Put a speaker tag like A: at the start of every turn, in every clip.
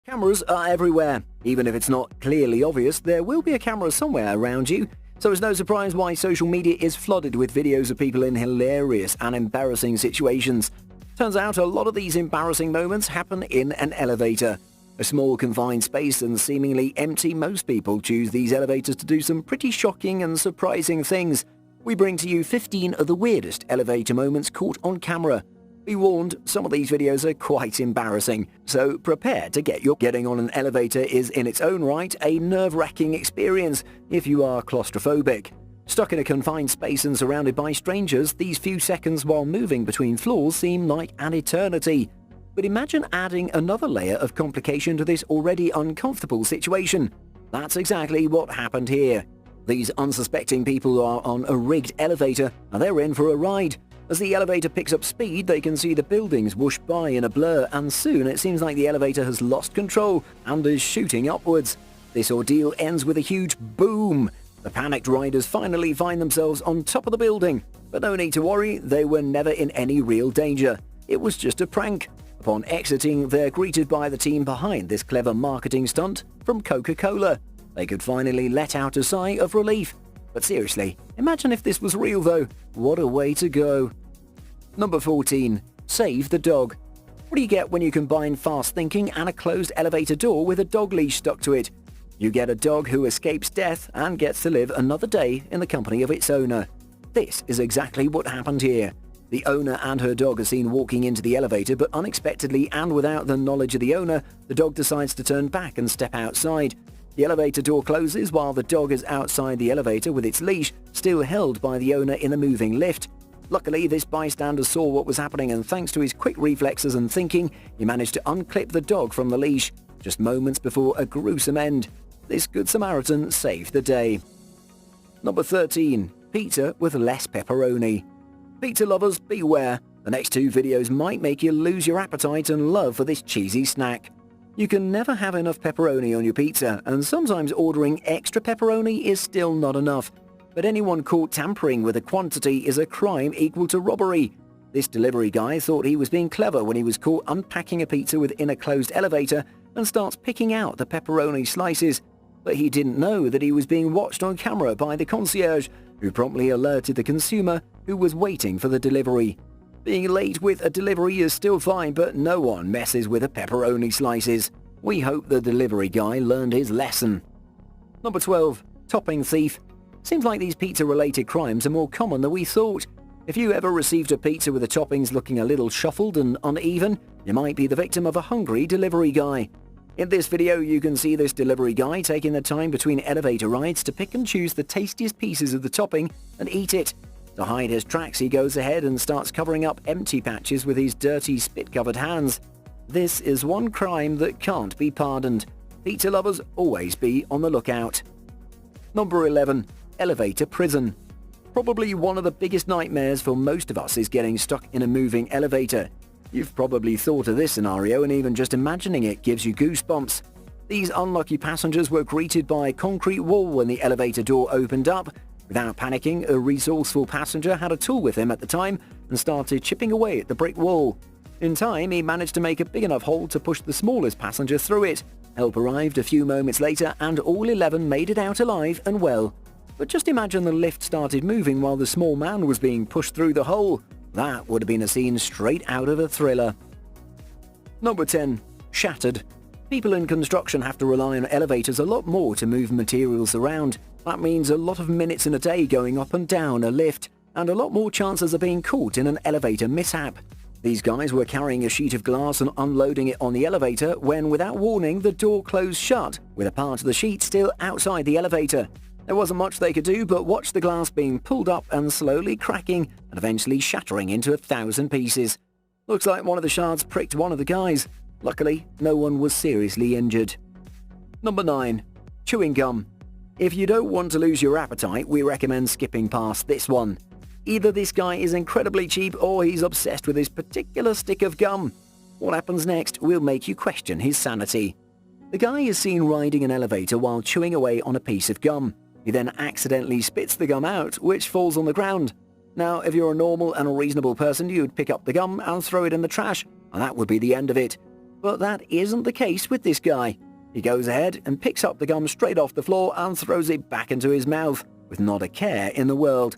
A: Cameras are everywhere. Even if it's not clearly obvious, there will be a camera somewhere around you. So it's no surprise why social media is flooded with videos of people in hilarious and embarrassing situations. Turns out a lot of these embarrassing moments happen in an elevator. A small confined space and seemingly empty, most people choose these elevators to do some pretty shocking and surprising things. We bring to you 15 of the weirdest elevator moments caught on camera. Be warned, some of these videos are quite embarrassing, so prepare to get your getting on an elevator is in its own right a nerve-wracking experience if you are claustrophobic. Stuck in a confined space and surrounded by strangers, these few seconds while moving between floors seem like an eternity. But imagine adding another layer of complication to this already uncomfortable situation. That's exactly what happened here. These unsuspecting people are on a rigged elevator and they're in for a ride. As the elevator picks up speed, they can see the buildings whoosh by in a blur, and soon it seems like the elevator has lost control and is shooting upwards. This ordeal ends with a huge boom. The panicked riders finally find themselves on top of the building. But no need to worry, they were never in any real danger. It was just a prank. Upon exiting, they're greeted by the team behind this clever marketing stunt from Coca-Cola. They could finally let out a sigh of relief. But seriously, imagine if this was real though. What a way to go. Number 14. Save the dog. What do you get when you combine fast thinking and a closed elevator door with a dog leash stuck to it? You get a dog who escapes death and gets to live another day in the company of its owner. This is exactly what happened here. The owner and her dog are seen walking into the elevator, but unexpectedly and without the knowledge of the owner, the dog decides to turn back and step outside. The elevator door closes while the dog is outside the elevator with its leash still held by the owner in the moving lift. Luckily, this bystander saw what was happening, and thanks to his quick reflexes and thinking, he managed to unclip the dog from the leash, just moments before a gruesome end. This Good Samaritan saved the day. Number 13. Pizza with less pepperoni. Pizza lovers, beware. The next two videos might make you lose your appetite and love for this cheesy snack. You can never have enough pepperoni on your pizza, and sometimes ordering extra pepperoni is still not enough. But anyone caught tampering with a quantity is a crime equal to robbery. This delivery guy thought he was being clever when he was caught unpacking a pizza within a closed elevator and starts picking out the pepperoni slices. But he didn't know that he was being watched on camera by the concierge, who promptly alerted the consumer who was waiting for the delivery. Being late with a delivery is still fine, but no one messes with the pepperoni slices. We hope the delivery guy learned his lesson. Number 12. Topping thief. Seems like these pizza-related crimes are more common than we thought. If you ever received a pizza with the toppings looking a little shuffled and uneven, you might be the victim of a hungry delivery guy. In this video, you can see this delivery guy taking the time between elevator rides to pick and choose the tastiest pieces of the topping and eat it. To hide his tracks, he goes ahead and starts covering up empty patches with his dirty, spit-covered hands. This is one crime that can't be pardoned. Pizza lovers, always be on the lookout. Number 11. Elevator prison. Probably one of the biggest nightmares for most of us is getting stuck in a moving elevator. You've probably thought of this scenario, and even just imagining it gives you goosebumps. These unlucky passengers were greeted by a concrete wall when the elevator door opened up. Without panicking, a resourceful passenger had a tool with him at the time and started chipping away at the brick wall. In time, he managed to make a big enough hole to push the smallest passenger through it. Help arrived a few moments later, and all 11 made it out alive and well. But just imagine the lift started moving while the small man was being pushed through the hole. That would have been a scene straight out of a thriller. Number 10. Shattered. People in construction have to rely on elevators a lot more to move materials around. That means a lot of minutes in a day going up and down a lift, and a lot more chances of being caught in an elevator mishap. These guys were carrying a sheet of glass and unloading it on the elevator when, without warning, the door closed shut, with a part of the sheet still outside the elevator. There wasn't much they could do but watch the glass being pulled up and slowly cracking and eventually shattering into 1,000 pieces. Looks like one of the shards pricked one of the guys. Luckily, no one was seriously injured. Number 9. Chewing gum. If you don't want to lose your appetite, we recommend skipping past this one. Either this guy is incredibly cheap or he's obsessed with this particular stick of gum. What happens next will make you question his sanity. The guy is seen riding an elevator while chewing away on a piece of gum. He then accidentally spits the gum out, which falls on the ground. Now, if you're a normal and a reasonable person, you'd pick up the gum and throw it in the trash, and that would be the end of it. But that isn't the case with this guy. He goes ahead and picks up the gum straight off the floor and throws it back into his mouth, with not a care in the world.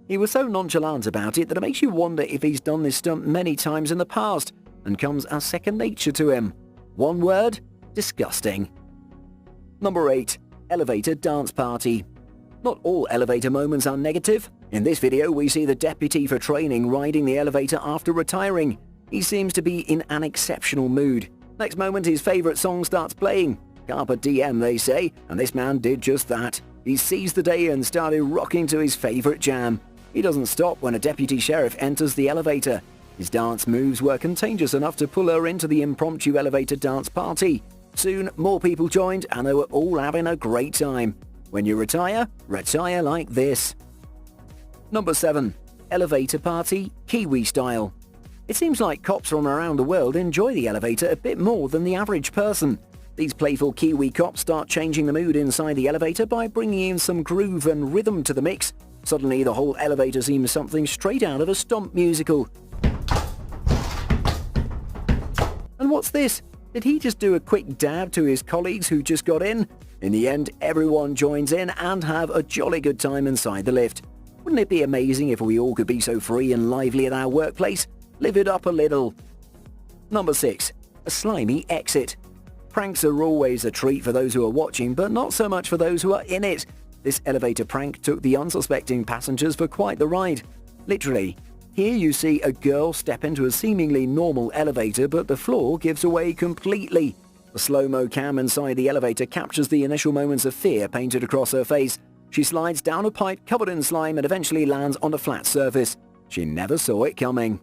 A: He was so nonchalant about it that it makes you wonder if he's done this stunt many times in the past, and comes as second nature to him. One word: disgusting. Number 8. Elevator dance party. Not all elevator moments are negative. In this video, we see the deputy for training riding the elevator after retiring. He seems to be in an exceptional mood. Next moment, his favorite song starts playing. Carpe diem, they say, and this man did just that. He seized the day and started rocking to his favorite jam. He doesn't stop when a deputy sheriff enters the elevator. His dance moves were contagious enough to pull her into the impromptu elevator dance party. Soon, more people joined and they were all having a great time. When you retire, retire like this. Number 7. Elevator party, Kiwi style. It seems like cops from around the world enjoy the elevator a bit more than the average person. These playful Kiwi cops start changing the mood inside the elevator by bringing in some groove and rhythm to the mix. Suddenly, the whole elevator seems something straight out of a stomp musical. And what's this? Did he just do a quick dab to his colleagues who just got in? In the end, everyone joins in and have a jolly good time inside the lift. Wouldn't it be amazing if we all could be so free and lively at our workplace? Live it up a little. Number 6. A slimy exit. Pranks are always a treat for those who are watching, but not so much for those who are in it. This elevator prank took the unsuspecting passengers for quite the ride. Literally. Here you see a girl step into a seemingly normal elevator, but the floor gives away completely. The slow-mo cam inside the elevator captures the initial moments of fear painted across her face. She slides down a pipe covered in slime and eventually lands on a flat surface. She never saw it coming.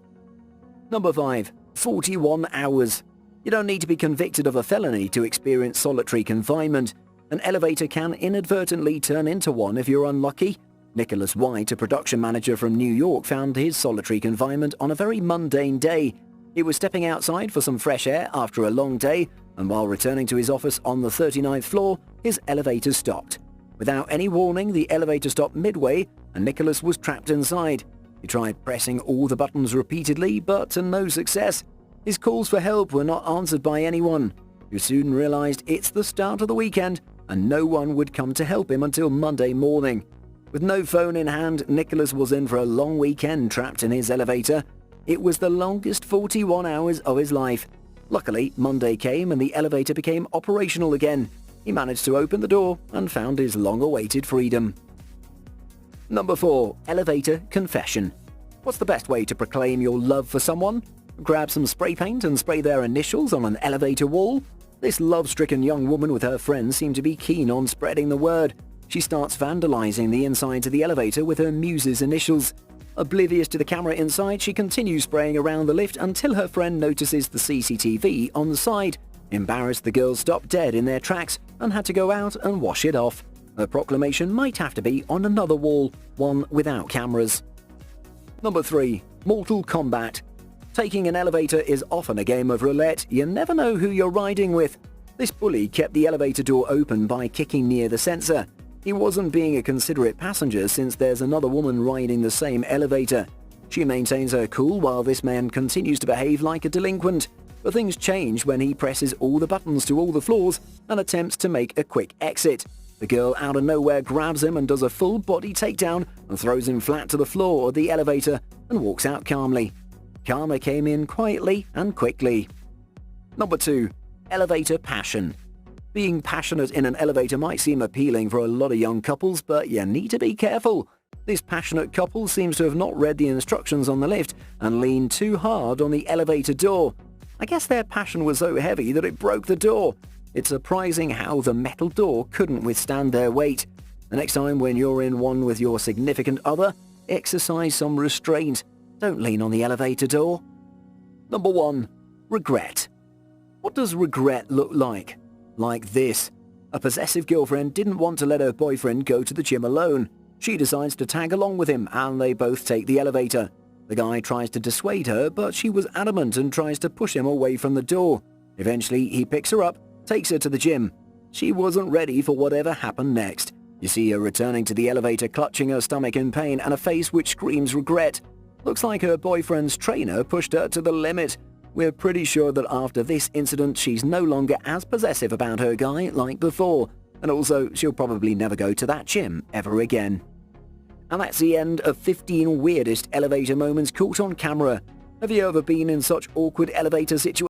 A: Number 5. 41 hours. You don't need to be convicted of a felony to experience solitary confinement. An elevator can inadvertently turn into one if you're unlucky. Nicholas White, a production manager from New York, found his solitary confinement on a very mundane day. He was stepping outside for some fresh air after a long day, and while returning to his office on the 39th floor, his elevator stopped. Without any warning, the elevator stopped midway, and Nicholas was trapped inside. He tried pressing all the buttons repeatedly, but to no success. His calls for help were not answered by anyone. He soon realized it's the start of the weekend, and no one would come to help him until Monday morning. With no phone in hand, Nicholas was in for a long weekend trapped in his elevator. It was the longest 41 hours of his life. Luckily, Monday came and the elevator became operational again. He managed to open the door and found his long-awaited freedom. Number 4. Elevator confession. What's the best way to proclaim your love for someone? Grab some spray paint and spray their initials on an elevator wall? This love-stricken young woman with her friends seemed to be keen on spreading the word. She starts vandalizing the insides of the elevator with her muse's initials. Oblivious to the camera inside, she continues spraying around the lift until her friend notices the CCTV on the side. Embarrassed, the girls stopped dead in their tracks and had to go out and wash it off. Her proclamation might have to be on another wall, one without cameras. Number 3. Mortal Kombat. Taking an elevator is often a game of roulette. You never know who you're riding with. This bully kept the elevator door open by kicking near the sensor. He wasn't being a considerate passenger since there's another woman riding the same elevator. She maintains her cool while this man continues to behave like a delinquent. But things change when he presses all the buttons to all the floors and attempts to make a quick exit. The girl out of nowhere grabs him and does a full body takedown and throws him flat to the floor of the elevator and walks out calmly. Karma came in quietly and quickly. Number 2. Elevator passion. Being passionate in an elevator might seem appealing for a lot of young couples, but you need to be careful. This passionate couple seems to have not read the instructions on the lift and leaned too hard on the elevator door. I guess their passion was so heavy that it broke the door. It's surprising how the metal door couldn't withstand their weight. The next time when you're in one with your significant other, exercise some restraint. Don't lean on the elevator door. Number 1. Regret. What does regret look like? Like this. A possessive girlfriend didn't want to let her boyfriend go to the gym alone. She decides to tag along with him and they both take the elevator. The guy tries to dissuade her, but she was adamant and tries to push him away from the door. Eventually, he picks her up, takes her to the gym. She wasn't ready for whatever happened next. You see her returning to the elevator clutching her stomach in pain and a face which screams regret. Looks like her boyfriend's trainer pushed her to the limit. We're pretty sure that after this incident she's no longer as possessive about her guy like before, and also she'll probably never go to that gym ever again. And that's the end of 15 weirdest elevator moments caught on camera. Have you ever been in such awkward elevator situations?